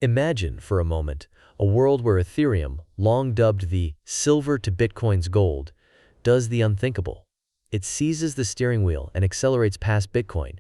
Imagine, for a moment, a world where Ethereum, long dubbed the silver to Bitcoin's gold, does the unthinkable. It seizes the steering wheel and accelerates past Bitcoin,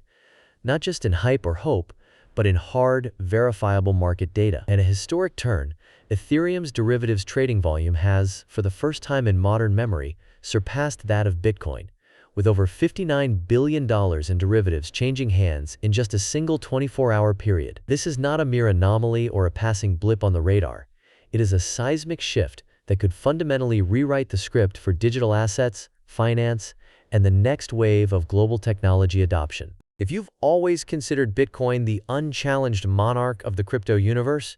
not just in hype or hope, but in hard, verifiable market data. And a historic turn, Ethereum's derivatives trading volume has, for the first time in modern memory, surpassed that of Bitcoin, with over $59 billion in derivatives changing hands in just a single 24-hour period. This is not a mere anomaly or a passing blip on the radar. It is a seismic shift that could fundamentally rewrite the script for digital assets, finance, and the next wave of global technology adoption. If you've always considered Bitcoin the unchallenged monarch of the crypto universe,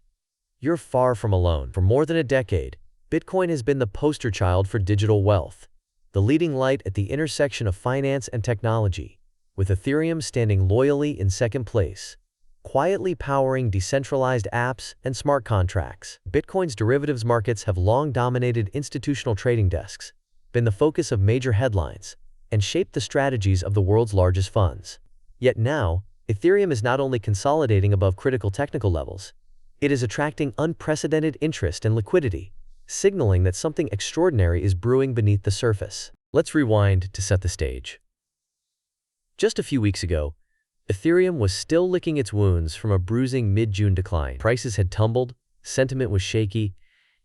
you're far from alone. For more than a decade, Bitcoin has been the poster child for digital wealth, the leading light at the intersection of finance and technology, with Ethereum standing loyally in second place, quietly powering decentralized apps and smart contracts. Bitcoin's derivatives markets have long dominated institutional trading desks, been the focus of major headlines, and shaped the strategies of the world's largest funds. Yet now, Ethereum is not only consolidating above critical technical levels, it is attracting unprecedented interest and liquidity, signaling that something extraordinary is brewing beneath the surface. Let's rewind to set the stage. Just a few weeks ago, Ethereum was still licking its wounds from a bruising mid-June decline. Prices had tumbled, sentiment was shaky,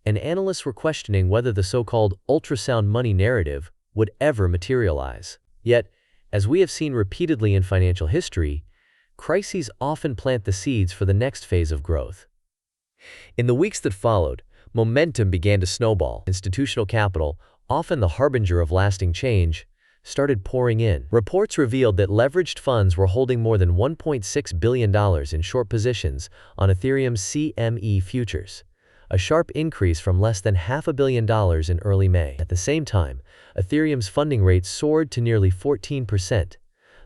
and analysts were questioning whether the so-called ultrasound money narrative would ever materialize. Yet, as we have seen repeatedly in financial history, crises often plant the seeds for the next phase of growth. In the weeks that followed, momentum began to snowball. Institutional capital, often the harbinger of lasting change, started pouring in. Reports revealed that leveraged funds were holding more than $1.6 billion in short positions on Ethereum's CME futures, a sharp increase from less than $500 million in early May. At the same time, Ethereum's funding rate soared to nearly 14%,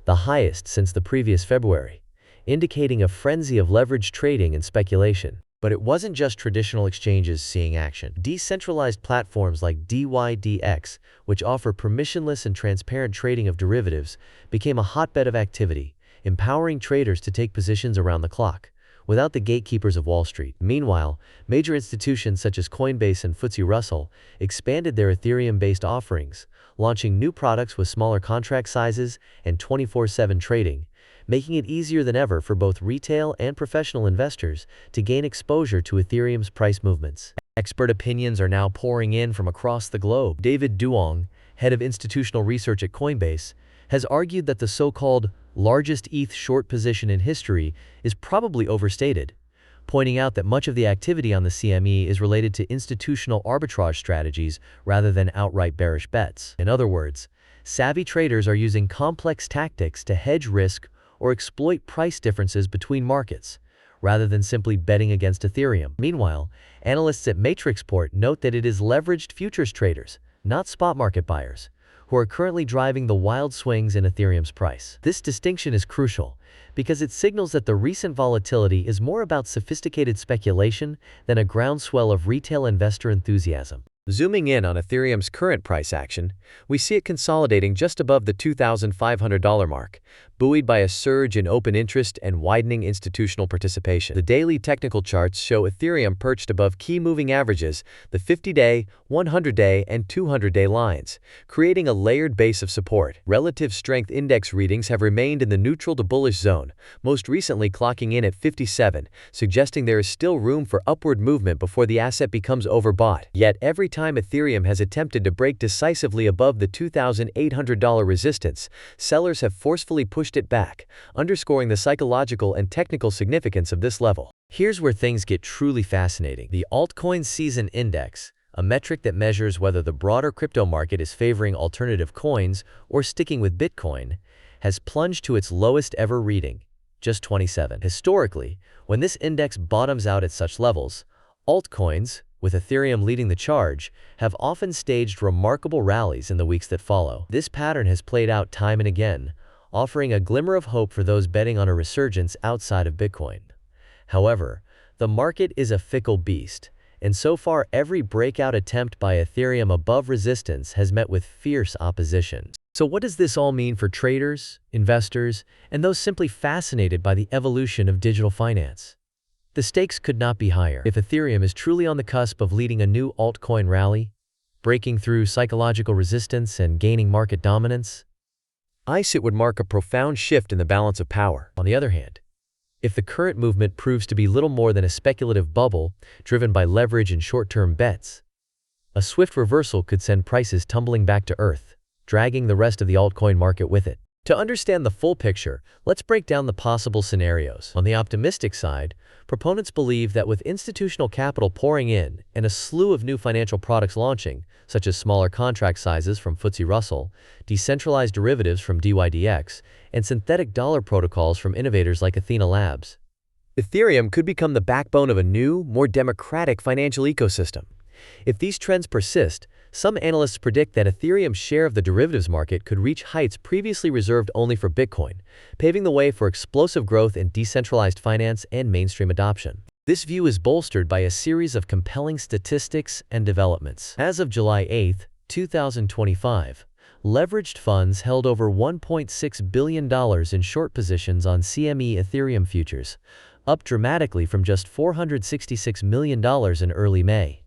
the highest since the previous February, indicating a frenzy of leveraged trading and speculation. But it wasn't just traditional exchanges seeing action. Decentralized platforms like DYDX, which offer permissionless and transparent trading of derivatives, became a hotbed of activity, empowering traders to take positions around the clock, without the gatekeepers of Wall Street. Meanwhile, major institutions such as Coinbase and FTSE Russell expanded their Ethereum-based offerings, launching new products with smaller contract sizes and 24/7 trading, making it easier than ever for both retail and professional investors to gain exposure to Ethereum's price movements. Expert opinions are now pouring in from across the globe. David Duong, head of institutional research at Coinbase, has argued that the so-called largest ETH short position in history is probably overstated, pointing out that much of the activity on the CME is related to institutional arbitrage strategies rather than outright bearish bets. In other words, savvy traders are using complex tactics to hedge risk or exploit price differences between markets, rather than simply betting against Ethereum. Meanwhile, analysts at Matrixport note that it is leveraged futures traders, not spot market buyers, who are currently driving the wild swings in Ethereum's price. This distinction is crucial because it signals that the recent volatility is more about sophisticated speculation than a groundswell of retail investor enthusiasm. Zooming in on Ethereum's current price action, we see it consolidating just above the $2,500 mark, buoyed by a surge in open interest and widening institutional participation. The daily technical charts show Ethereum perched above key moving averages, the 50-day, 100-day, and 200-day lines, creating a layered base of support. Relative strength index readings have remained in the neutral to bullish zone, most recently clocking in at 57, suggesting there is still room for upward movement before the asset becomes overbought. Yet every time Ethereum has attempted to break decisively above the $2,800 resistance, sellers have forcefully pushed it back, underscoring the psychological and technical significance of this level. Here's where things get truly fascinating. The altcoin season index, a metric that measures whether the broader crypto market is favoring alternative coins or sticking with Bitcoin, has plunged to its lowest ever reading, just 27. Historically, when this index bottoms out at such levels, altcoins, with Ethereum leading the charge, have often staged remarkable rallies in the weeks that follow. This pattern has played out time and again, offering a glimmer of hope for those betting on a resurgence outside of Bitcoin. However, the market is a fickle beast, and so far every breakout attempt by Ethereum above resistance has met with fierce opposition. So what does this all mean for traders, investors, and those simply fascinated by the evolution of digital finance? The stakes could not be higher. If Ethereum is truly on the cusp of leading a new altcoin rally, breaking through psychological resistance and gaining market dominance, it would mark a profound shift in the balance of power. On the other hand, if the current movement proves to be little more than a speculative bubble driven by leverage and short-term bets, a swift reversal could send prices tumbling back to earth, dragging the rest of the altcoin market with it. To understand the full picture, let's break down the possible scenarios. On the optimistic side, proponents believe that with institutional capital pouring in and a slew of new financial products launching, such as smaller contract sizes from FTSE Russell, decentralized derivatives from DYDX, and synthetic dollar protocols from innovators like Athena Labs, Ethereum could become the backbone of a new, more democratic financial ecosystem. If these trends persist, some analysts predict that Ethereum's share of the derivatives market could reach heights previously reserved only for Bitcoin, paving the way for explosive growth in decentralized finance and mainstream adoption. This view is bolstered by a series of compelling statistics and developments. As of July 8, 2025, leveraged funds held over $1.6 billion in short positions on CME Ethereum futures, up dramatically from just $466 million in early May.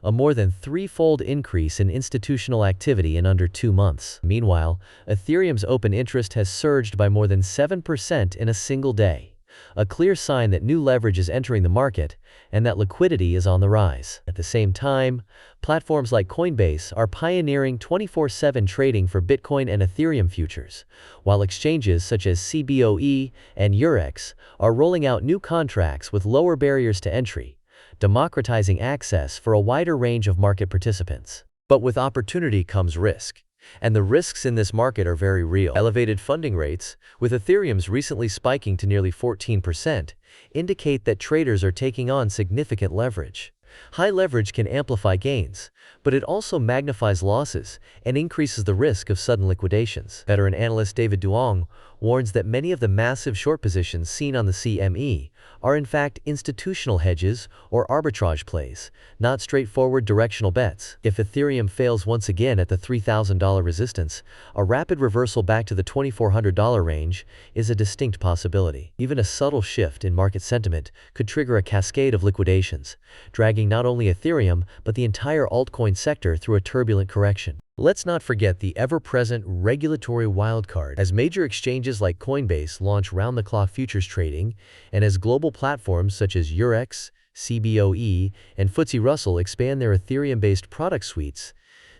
A more than threefold increase in institutional activity in under 2 months. Meanwhile, Ethereum's open interest has surged by more than 7% in a single day, a clear sign that new leverage is entering the market and that liquidity is on the rise. At the same time, platforms like Coinbase are pioneering 24/7 trading for Bitcoin and Ethereum futures, while exchanges such as CBOE and Eurex are rolling out new contracts with lower barriers to entry, democratizing access for a wider range of market participants. But with opportunity comes risk, and the risks in this market are very real. Elevated funding rates, with Ethereum's recently spiking to nearly 14%, indicate that traders are taking on significant leverage. High leverage can amplify gains, but it also magnifies losses and increases the risk of sudden liquidations. Veteran analyst David Duong warns that many of the massive short positions seen on the CME are in fact institutional hedges or arbitrage plays, not straightforward directional bets. If Ethereum fails once again at the $3,000 resistance, a rapid reversal back to the $2,400 range is a distinct possibility. Even a subtle shift in market sentiment could trigger a cascade of liquidations, dragging not only Ethereum but the entire altcoin sector through a turbulent correction. Let's not forget the ever-present regulatory wildcard. As major exchanges like Coinbase launch round-the-clock futures trading, and as global platforms such as Eurex, CBOE, and FTSE Russell expand their Ethereum-based product suites,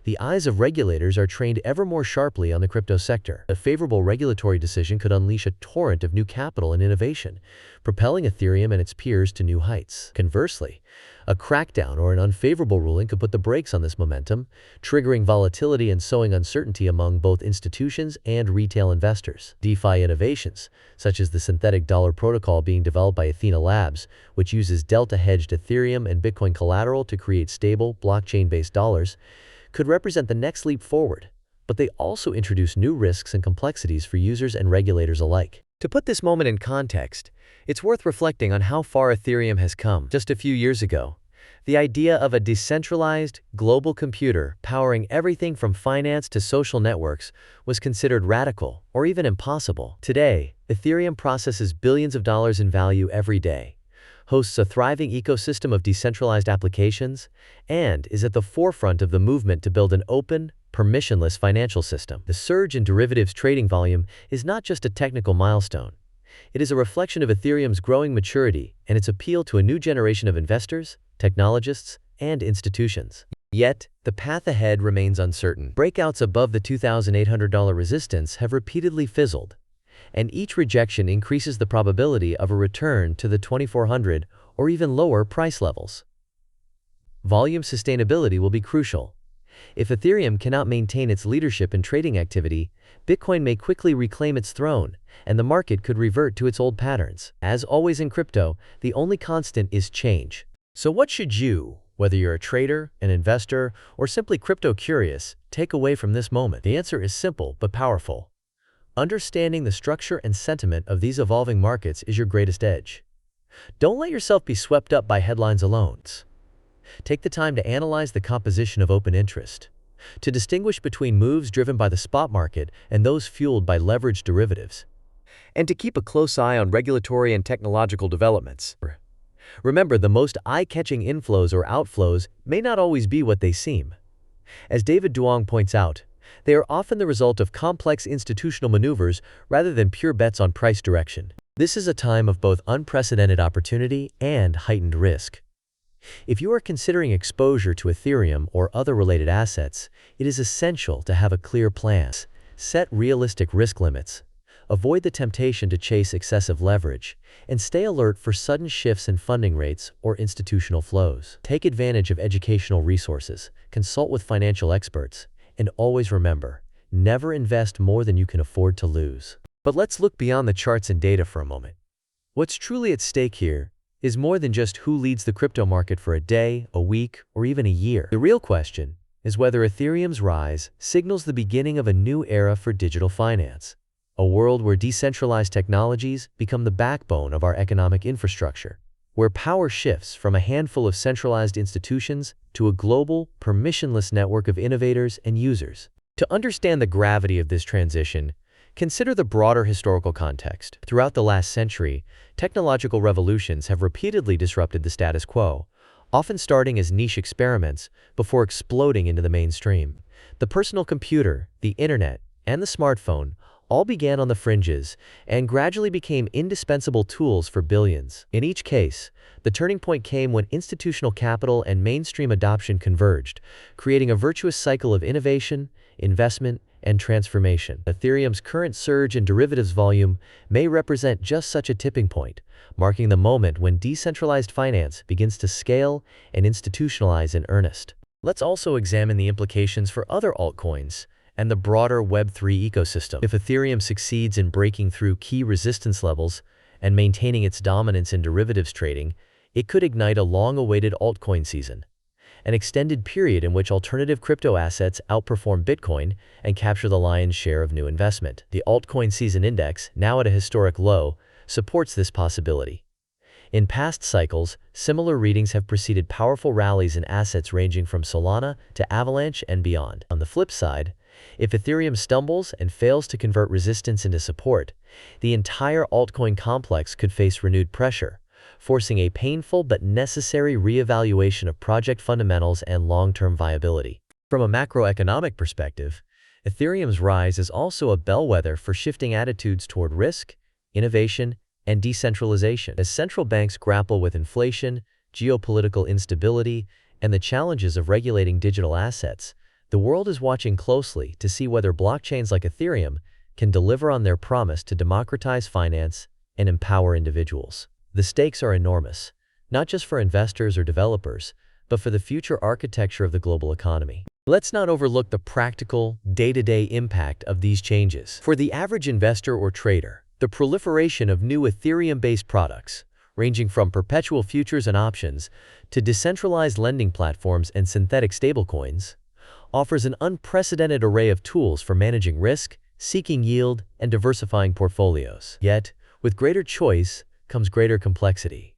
the eyes of regulators are trained ever more sharply on the crypto sector. A favorable regulatory decision could unleash a torrent of new capital and innovation, propelling Ethereum and its peers to new heights. Conversely, a crackdown or an unfavorable ruling could put the brakes on this momentum, triggering volatility and sowing uncertainty among both institutions and retail investors. DeFi innovations, such as the synthetic dollar protocol being developed by Athena Labs, which uses delta-hedged Ethereum and Bitcoin collateral to create stable, blockchain-based dollars, could represent the next leap forward, but they also introduce new risks and complexities for users and regulators alike. To put this moment in context, it's worth reflecting on how far Ethereum has come. Just a few years ago, the idea of a decentralized, global computer powering everything from finance to social networks was considered radical or even impossible. Today, Ethereum processes billions of dollars in value every day, hosts a thriving ecosystem of decentralized applications, and is at the forefront of the movement to build an open, permissionless financial system. The surge in derivatives trading volume is not just a technical milestone. It is a reflection of Ethereum's growing maturity and its appeal to a new generation of investors, technologists, and institutions. Yet, the path ahead remains uncertain. Breakouts above the $2,800 resistance have repeatedly fizzled, and each rejection increases the probability of a return to the $2,400 or even lower price levels. Volume sustainability will be crucial. If Ethereum cannot maintain its leadership in trading activity, Bitcoin may quickly reclaim its throne, and the market could revert to its old patterns. As always in crypto, the only constant is change. So what should you, whether you're a trader, an investor, or simply crypto curious, take away from this moment? The answer is simple but powerful. Understanding the structure and sentiment of these evolving markets is your greatest edge. Don't let yourself be swept up by headlines alone. Take the time to analyze the composition of open interest, to distinguish between moves driven by the spot market and those fueled by leveraged derivatives, and to keep a close eye on regulatory and technological developments. Remember, the most eye-catching inflows or outflows may not always be what they seem. As David Duong points out, they are often the result of complex institutional maneuvers rather than pure bets on price direction. This is a time of both unprecedented opportunity and heightened risk. If you are considering exposure to Ethereum or other related assets, it is essential to have a clear plan. Set realistic risk limits. Avoid the temptation to chase excessive leverage, and stay alert for sudden shifts in funding rates or institutional flows. Take advantage of educational resources, consult with financial experts, and always remember, never invest more than you can afford to lose. But let's look beyond the charts and data for a moment. What's truly at stake here is more than just who leads the crypto market for a day, a week, or even a year. The real question is whether Ethereum's rise signals the beginning of a new era for digital finance. A world where decentralized technologies become the backbone of our economic infrastructure, where power shifts from a handful of centralized institutions to a global, permissionless network of innovators and users. To understand the gravity of this transition, consider the broader historical context. Throughout the last century, technological revolutions have repeatedly disrupted the status quo, often starting as niche experiments before exploding into the mainstream. The personal computer, the internet, and the smartphone all began on the fringes and gradually became indispensable tools for billions. In each case, the turning point came when institutional capital and mainstream adoption converged, creating a virtuous cycle of innovation, investment, and transformation. Ethereum's current surge in derivatives volume may represent just such a tipping point, marking the moment when decentralized finance begins to scale and institutionalize in earnest. Let's also examine the implications for other altcoins and the broader Web3 ecosystem. If Ethereum succeeds in breaking through key resistance levels and maintaining its dominance in derivatives trading, it could ignite a long-awaited altcoin season, an extended period in which alternative crypto assets outperform Bitcoin and capture the lion's share of new investment. The altcoin season index, now at a historic low, supports this possibility. In past cycles, similar readings have preceded powerful rallies in assets ranging from Solana to Avalanche and beyond. On the flip side, if Ethereum stumbles and fails to convert resistance into support, the entire altcoin complex could face renewed pressure, forcing a painful but necessary reevaluation of project fundamentals and long-term viability. From a macroeconomic perspective, Ethereum's rise is also a bellwether for shifting attitudes toward risk, innovation, and decentralization. As central banks grapple with inflation, geopolitical instability, and the challenges of regulating digital assets, the world is watching closely to see whether blockchains like Ethereum can deliver on their promise to democratize finance and empower individuals. The stakes are enormous, not just for investors or developers, but for the future architecture of the global economy. Let's not overlook the practical, day-to-day impact of these changes. For the average investor or trader, the proliferation of new Ethereum-based products, ranging from perpetual futures and options to decentralized lending platforms and synthetic stablecoins, offers an unprecedented array of tools for managing risk, seeking yield, and diversifying portfolios. Yet, with greater choice comes greater complexity,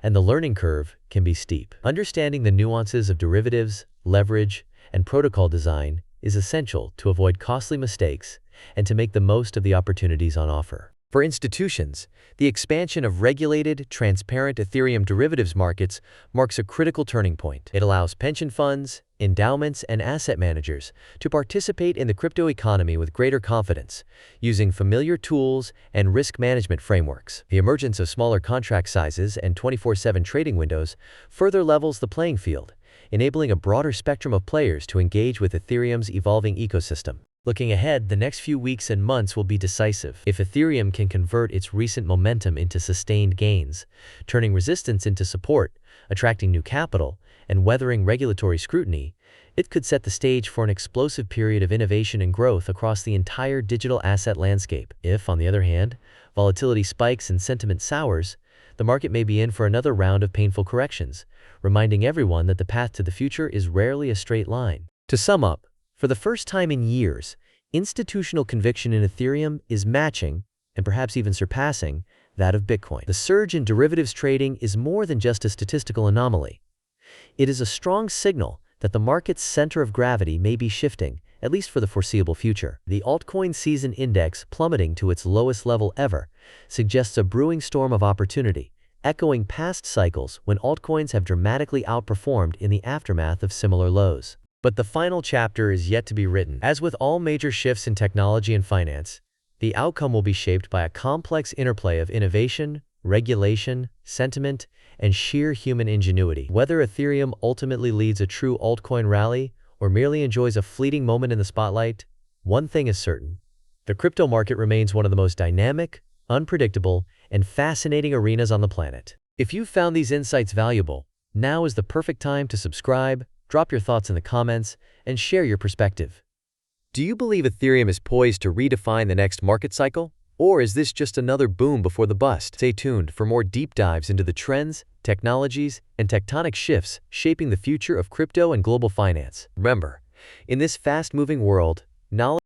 and the learning curve can be steep. Understanding the nuances of derivatives, leverage, and protocol design is essential to avoid costly mistakes and to make the most of the opportunities on offer. For institutions, the expansion of regulated, transparent Ethereum derivatives markets marks a critical turning point. It allows pension funds, endowments, and asset managers to participate in the crypto economy with greater confidence, using familiar tools and risk management frameworks. The emergence of smaller contract sizes and 24/7 trading windows further levels the playing field, enabling a broader spectrum of players to engage with Ethereum's evolving ecosystem. Looking ahead, the next few weeks and months will be decisive. If Ethereum can convert its recent momentum into sustained gains, turning resistance into support, attracting new capital, and weathering regulatory scrutiny, it could set the stage for an explosive period of innovation and growth across the entire digital asset landscape. If, on the other hand, volatility spikes and sentiment sours, the market may be in for another round of painful corrections, reminding everyone that the path to the future is rarely a straight line. To sum up, for the first time in years, institutional conviction in Ethereum is matching, and perhaps even surpassing, that of Bitcoin. The surge in derivatives trading is more than just a statistical anomaly. It is a strong signal that the market's center of gravity may be shifting, at least for the foreseeable future. The altcoin season index plummeting to its lowest level ever suggests a brewing storm of opportunity, echoing past cycles when altcoins have dramatically outperformed in the aftermath of similar lows. But the final chapter is yet to be written. As with all major shifts in technology and finance, the outcome will be shaped by a complex interplay of innovation, regulation, sentiment, and sheer human ingenuity. Whether Ethereum ultimately leads a true altcoin rally or merely enjoys a fleeting moment in the spotlight, one thing is certain. The crypto market remains one of the most dynamic, unpredictable, and fascinating arenas on the planet. If you found these insights valuable, now is the perfect time to subscribe, drop your thoughts in the comments, and share your perspective. Do you believe Ethereum is poised to redefine the next market cycle? Or is this just another boom before the bust? Stay tuned for more deep dives into the trends, technologies, and tectonic shifts shaping the future of crypto and global finance. Remember, in this fast-moving world, knowledge